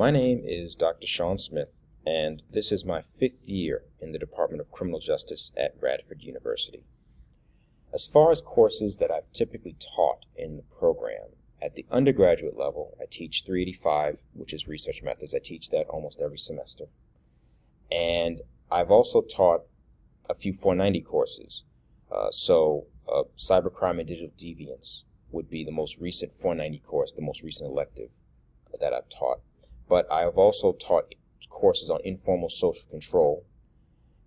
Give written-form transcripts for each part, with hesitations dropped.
My name is Dr. Sean Smith, and this is my 5th year in the Department of Criminal Justice at Radford University. As far as courses that I've typically taught in the program, at the undergraduate level, I teach 385, which is research methods. I teach that almost every semester. And I've also taught a few 490 courses. Cybercrime and Digital Deviance would be the most recent 490 course, the most recent elective that I've taught. But I have also taught courses on informal social control,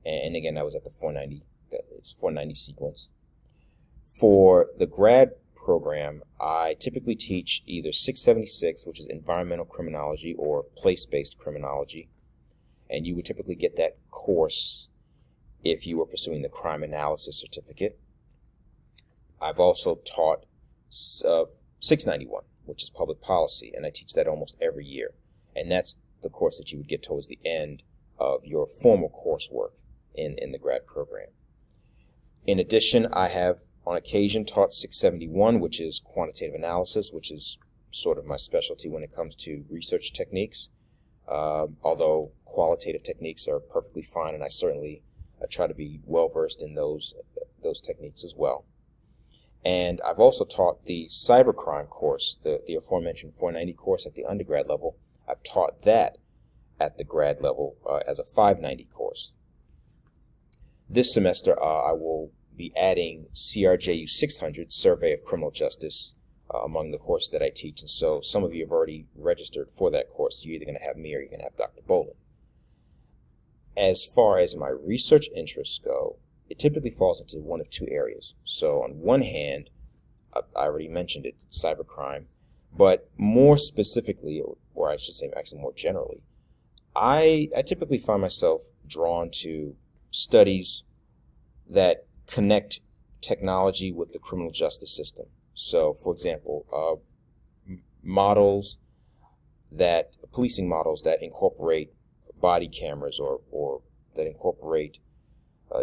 and again, that was at the 490 sequence. For the grad program, I typically teach either 676, which is environmental criminology, or place-based criminology, and you would typically get that course if you were pursuing the crime analysis certificate. I've also taught 691, which is public policy, and I teach that almost every year. And that's the course that you would get towards the end of your formal coursework in the grad program. In addition, I have on occasion taught 671, which is quantitative analysis, which is sort of my specialty when it comes to research techniques, although qualitative techniques are perfectly fine, and I certainly try to be well-versed in those techniques as well. And I've also taught the cybercrime course, the aforementioned 490 course at the undergrad level. I've taught that at the grad level as a 590 course. This semester, I will be adding CRJU 600, Survey of Criminal Justice, among the courses that I teach. And so some of you have already registered for that course. You're either going to have me or you're going to have Dr. Bolin. As far as my research interests go, it typically falls into one of two areas. So on one hand, I already mentioned it, cybercrime, but more specifically, or I should say actually more generally, I typically find myself drawn to studies that connect technology with the criminal justice system. So, for example, policing models that incorporate body cameras or that incorporate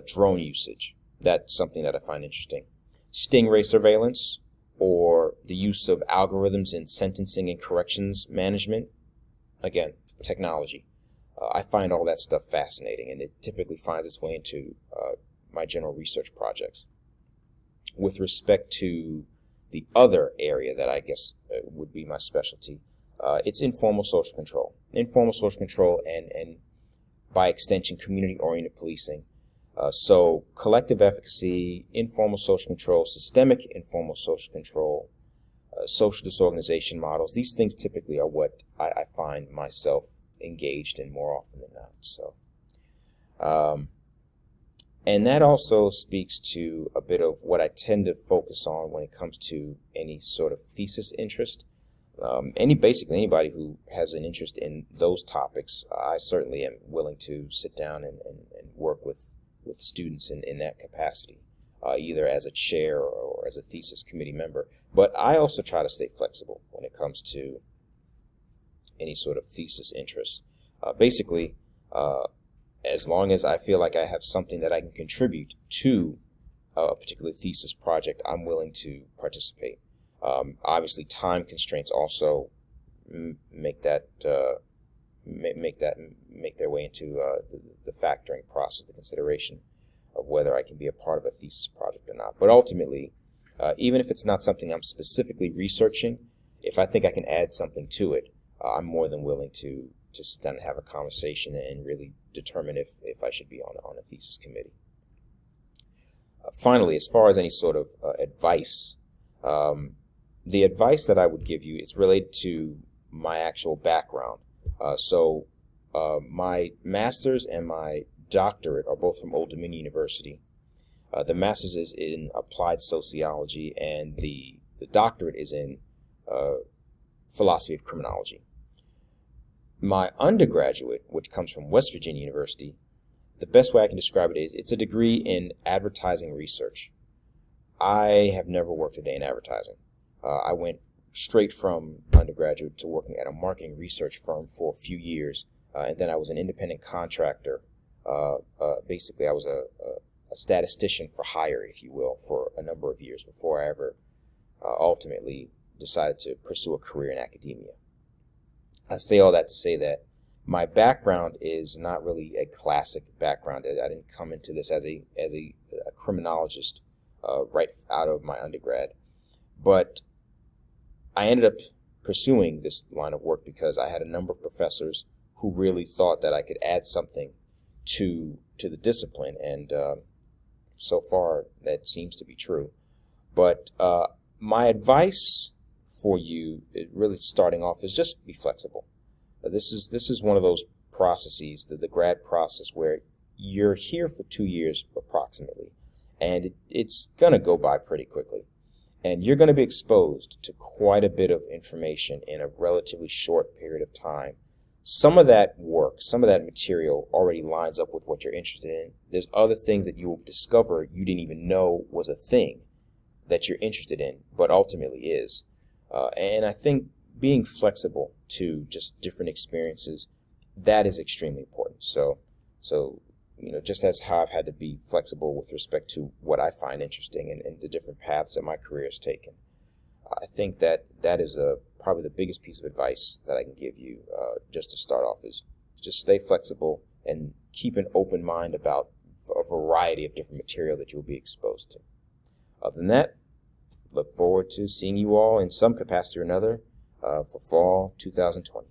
drone usage. That's something that I find interesting. Stingray surveillance, or the use of algorithms in sentencing and corrections management. Again, technology. I find all that stuff fascinating, and it typically finds its way into my general research projects. With respect to the other area that I guess would be my specialty, it's informal social control. Informal social control and by extension, community-oriented policing. So collective efficacy, informal social control, systemic informal social control, social disorganization models, these things typically are what I find myself engaged in more often than not. So, and that also speaks to a bit of what I tend to focus on when it comes to any sort of thesis interest. Basically anybody who has an interest in those topics, I certainly am willing to sit down and work with students in that capacity, either as a chair or as a thesis committee member. But I also try to stay flexible when it comes to any sort of thesis interest. As long as I feel like I have something that I can contribute to a particular thesis project, I'm willing to participate. Obviously, time constraints also make their way into the factoring process, the consideration of whether I can be a part of a thesis project or not. But ultimately, even if it's not something I'm specifically researching, if I think I can add something to it, I'm more than willing to sit down and have a conversation and really determine if I should be on a thesis committee. Finally, as far as any sort of advice, the advice that I would give you is related to my actual background. My master's and my doctorate are both from Old Dominion University. The master's is in applied sociology, and the doctorate is in philosophy of criminology. My undergraduate, which comes from West Virginia University, the best way I can describe it is it's a degree in advertising research. I have never worked a day in advertising. I went straight from undergraduate to working at a marketing research firm for a few years, and then I was an independent contractor. Basically, I was a statistician for hire, if you will, for a number of years before I ever ultimately decided to pursue a career in academia. I say all that to say that my background is not really a classic background. I didn't come into this as a criminologist right out of my undergrad, but I ended up pursuing this line of work because I had a number of professors who really thought that I could add something to the discipline, and so far that seems to be true. But my advice for you, really starting off, is just be flexible. This is one of those processes, the grad process, where you're here for 2 years approximately, and it's going to go by pretty quickly. And you're going to be exposed to quite a bit of information in a relatively short period of time. Some of that work, some of that material already lines up with what you're interested in. There's other things that you will discover you didn't even know was a thing that you're interested in, but ultimately is. And I think being flexible to just different experiences, that is extremely important. So just as how I've had to be flexible with respect to what I find interesting and the different paths that my career has taken, I think that is probably the biggest piece of advice that I can give you just to start off, is just stay flexible and keep an open mind about a variety of different material that you'll be exposed to. Other than that, look forward to seeing you all in some capacity or another for fall 2020.